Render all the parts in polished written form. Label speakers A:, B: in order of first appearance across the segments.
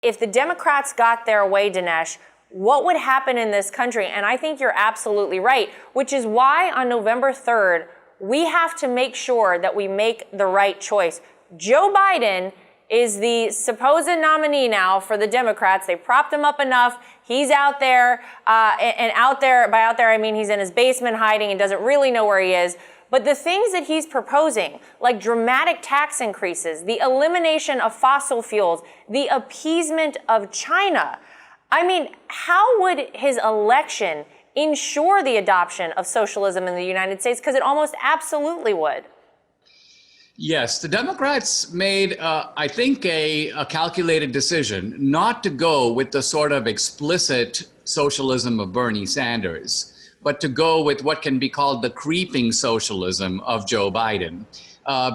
A: If the Democrats got their way, Dinesh, what would happen in this country? And I think you're absolutely right, which is why on November 3rd, we have to make sure that we make the right choice. Joe Biden is the supposed nominee now for the Democrats. They propped him up enough. He's out there, and out there, by out there, I mean he's in his basement hiding and doesn't really know where he is. But the things that he's proposing, like dramatic tax increases, the elimination of fossil fuels, the appeasement of China, I mean, how would his election ensure the adoption of socialism in the United States? Because it almost absolutely would.
B: Yes, the Democrats made, I think, a calculated decision not to go with the sort of explicit socialism of Bernie Sanders, but to go with what can be called the creeping socialism of Joe Biden,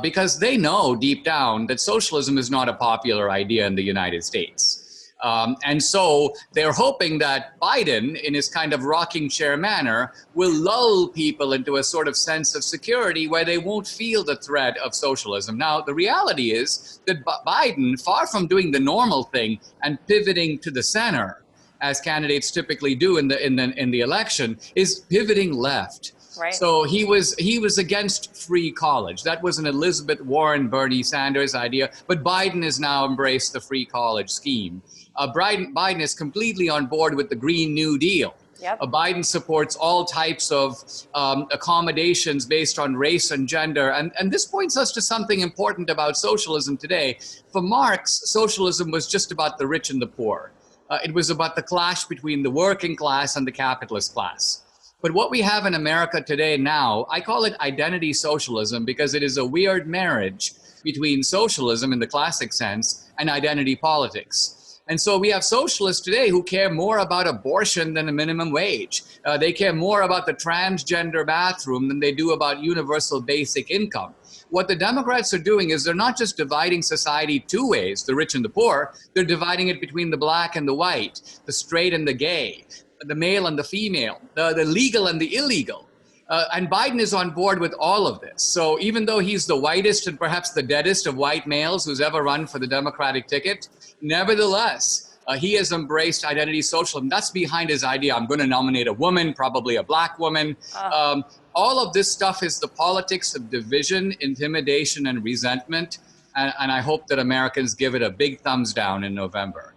B: because they know deep down that socialism is not a popular idea in the United States. And so they're hoping that Biden, in his kind of rocking chair manner, will lull people into a sort of sense of security where they won't feel the threat of socialism. Now, the reality is that Biden, far from doing the normal thing and pivoting to the center, as candidates typically do in the election, is pivoting left.
A: Right.
B: So he was against free college. That was an Elizabeth Warren, Bernie Sanders idea, but Biden has now embraced the free college scheme. Biden is completely on board with the Green New Deal.
A: Yep.
B: Biden supports all types of accommodations based on race and gender. And this points us to something important about socialism today. For Marx, socialism was just about the rich and the poor. It was about the clash between the working class and the capitalist class. But what we have in America today now, I call it identity socialism because it is a weird marriage between socialism in the classic sense and identity politics. And so we have socialists today who care more about abortion than the minimum wage. They care more about the transgender bathroom than they do about universal basic income. What the Democrats are doing is they're not just dividing society two ways, the rich and the poor, they're dividing it between the black and the white, the straight and the gay, the male and the female, the legal and the illegal. And Biden is on board with all of this. So even though he's the whitest and perhaps the deadest of white males who's ever run for the Democratic ticket, nevertheless, he has embraced identity socialism. That's behind his idea. I'm going to nominate a woman, probably a black woman. All of this stuff is the politics of division, intimidation, and resentment. And I hope that Americans give it a big thumbs down in November.